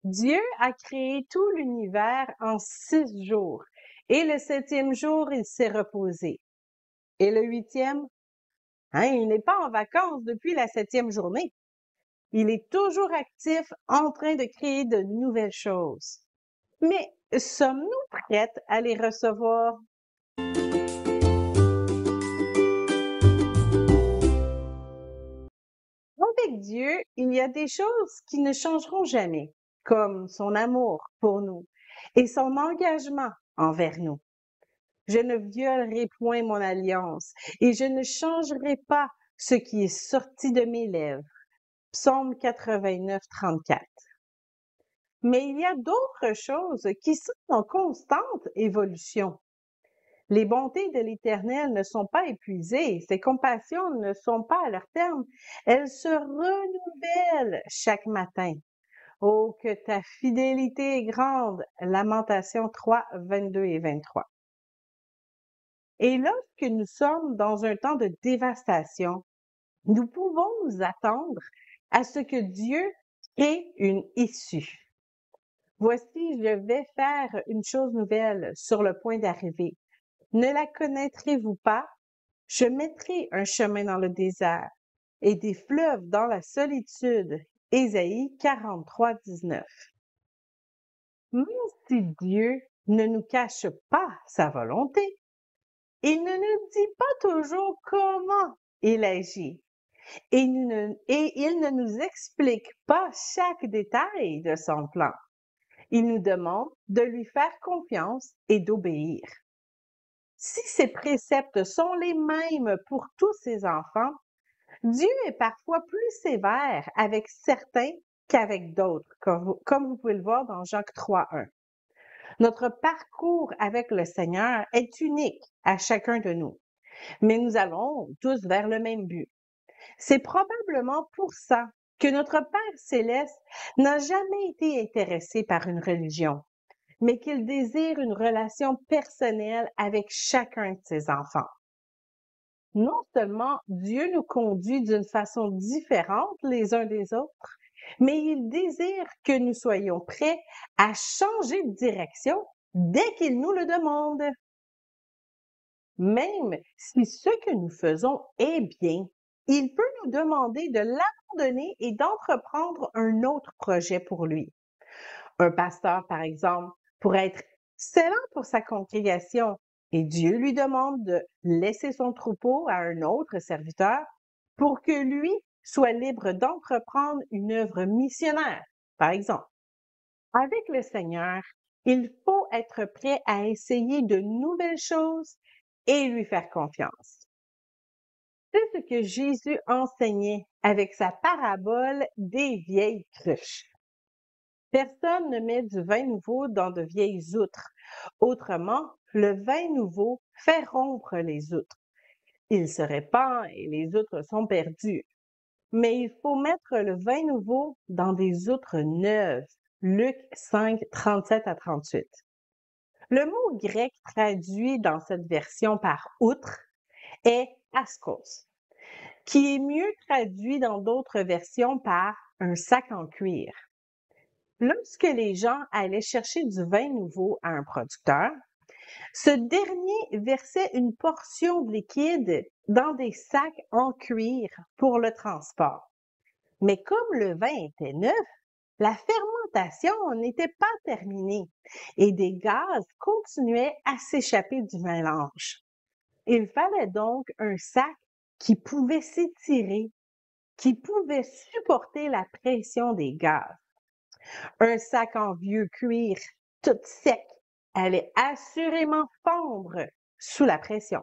Dieu a créé tout l'univers en 6 jours, et le septième jour, il s'est reposé. Et le huitième, il n'est pas en vacances depuis la septième journée. Il est toujours actif, en train de créer de nouvelles choses. Mais sommes-nous prêtes à les recevoir? Avec Dieu, il y a des choses qui ne changeront jamais, comme son amour pour nous et son engagement envers nous. Je ne violerai point mon alliance et je ne changerai pas ce qui est sorti de mes lèvres. Psaume 89, 34. Mais il y a d'autres choses qui sont en constante évolution. Les bontés de l'Éternel ne sont pas épuisées, ses compassions ne sont pas à leur terme, elles se renouvellent chaque matin. Oh, que ta fidélité est grande. Lamentation 3, 22 et 23. Et lorsque nous sommes dans un temps de dévastation, nous pouvons nous attendre à ce que Dieu ait une issue. Voici, je vais faire une chose nouvelle sur le point d'arriver. Ne la connaîtrez-vous pas? Je mettrai un chemin dans le désert et des fleuves dans la solitude. Ésaïe 43, 19. Même si Dieu ne nous cache pas sa volonté, il ne nous dit pas toujours comment il agit et il ne nous explique pas chaque détail de son plan. Il nous demande de lui faire confiance et d'obéir. Si ces préceptes sont les mêmes pour tous ses enfants, Dieu est parfois plus sévère avec certains qu'avec d'autres, comme vous pouvez le voir dans Jacques 3:1. Notre parcours avec le Seigneur est unique à chacun de nous, mais nous allons tous vers le même but. C'est probablement pour ça que notre Père céleste n'a jamais été intéressé par une religion, mais qu'il désire une relation personnelle avec chacun de ses enfants. Non seulement Dieu nous conduit d'une façon différente les uns des autres, mais il désire que nous soyons prêts à changer de direction dès qu'il nous le demande. Même si ce que nous faisons est bien, il peut nous demander de l'abandonner et d'entreprendre un autre projet pour lui. Un pasteur, par exemple, pourrait être excellent pour sa congrégation et Dieu lui demande de laisser son troupeau à un autre serviteur pour que lui soit libre d'entreprendre une œuvre missionnaire, par exemple. Avec le Seigneur, il faut être prêt à essayer de nouvelles choses et lui faire confiance. C'est ce que Jésus enseignait avec sa parabole des vieilles cruches. Personne ne met du vin nouveau dans de vieilles outres. Autrement, le vin nouveau fait rompre les outres. Il se répand et les outres sont perdues. Mais il faut mettre le vin nouveau dans des outres neuves. Luc 5, 37 à 38. Le mot grec traduit dans cette version par outre est askos, qui est mieux traduit dans d'autres versions par un sac en cuir. Lorsque les gens allaient chercher du vin nouveau à un producteur, ce dernier versait une portion de liquide dans des sacs en cuir pour le transport. Mais comme le vin était neuf, la fermentation n'était pas terminée et des gaz continuaient à s'échapper du mélange. Il fallait donc un sac qui pouvait s'étirer, qui pouvait supporter la pression des gaz. Un sac en vieux cuir tout sec allait assurément fondre sous la pression.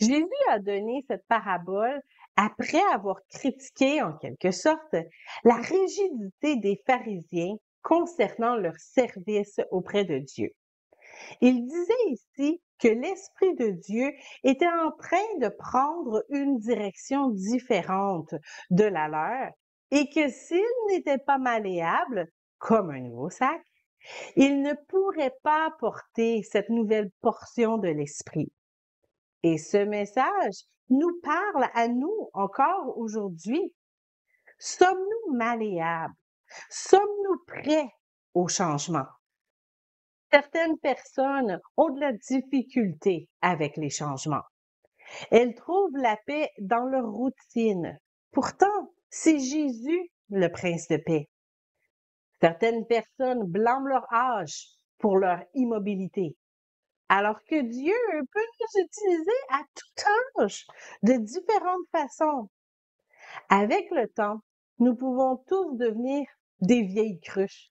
Jésus a donné cette parabole après avoir critiqué, en quelque sorte, la rigidité des pharisiens concernant leur service auprès de Dieu. Il disait ici que l'Esprit de Dieu était en train de prendre une direction différente de la leur et que s'il n'était pas malléable, comme un nouveau sac, il ne pourrait pas porter cette nouvelle portion de l'Esprit. Et ce message nous parle à nous encore aujourd'hui. Sommes-nous malléables, Sommes-nous prêts au changement? Certaines personnes ont de la difficulté avec les changements. Elles trouvent la paix dans leur routine. Pourtant, c'est Jésus le Prince de paix. Certaines personnes blâment leur âge pour leur immobilité, alors que Dieu peut nous utiliser à tout âge, de différentes façons. Avec le temps, nous pouvons tous devenir des vieilles cruches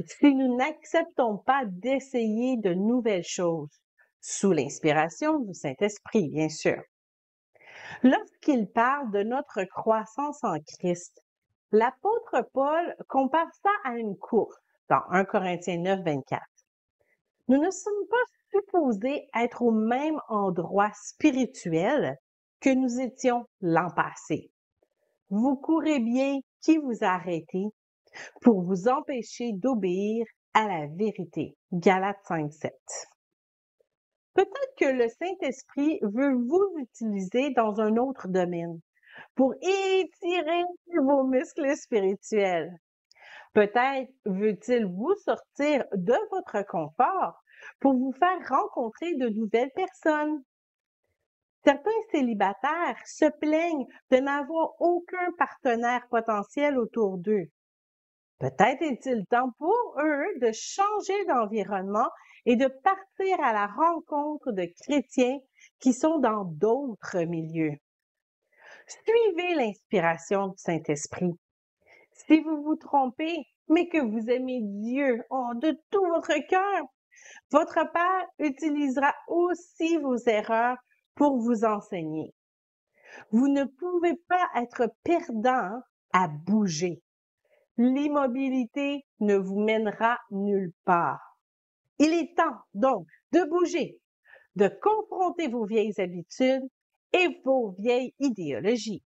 si nous n'acceptons pas d'essayer de nouvelles choses, sous l'inspiration du Saint-Esprit, bien sûr. Lorsqu'il parle de notre croissance en Christ, l'apôtre Paul compare ça à une course dans 1 Corinthiens 9, 24. Nous ne sommes pas supposés être au même endroit spirituel que nous étions l'an passé. Vous courez bien qui vous a arrêté pour vous empêcher d'obéir à la vérité. Galates 5, 7. Peut-être que le Saint-Esprit veut vous utiliser dans un autre domaine pour étirer vos muscles spirituels. Peut-être veut-il vous sortir de votre confort pour vous faire rencontrer de nouvelles personnes. Certains célibataires se plaignent de n'avoir aucun partenaire potentiel autour d'eux. Peut-être est-il temps pour eux de changer d'environnement et de partir à la rencontre de chrétiens qui sont dans d'autres milieux. Suivez l'inspiration du Saint-Esprit. Si vous vous trompez, mais que vous aimez Dieu de tout votre cœur, votre Père utilisera aussi vos erreurs pour vous enseigner. Vous ne pouvez pas être perdant à bouger. L'immobilité ne vous mènera nulle part. Il est temps, donc, de bouger, de confronter vos vieilles habitudes et vos vieilles idéologies.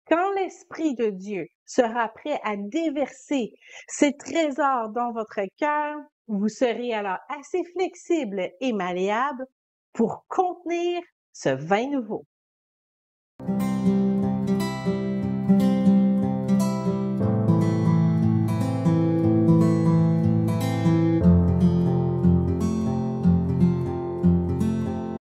Quand l'Esprit de Dieu sera prêt à déverser ses trésors dans votre cœur, vous serez alors assez flexible et malléable pour contenir ce vin nouveau.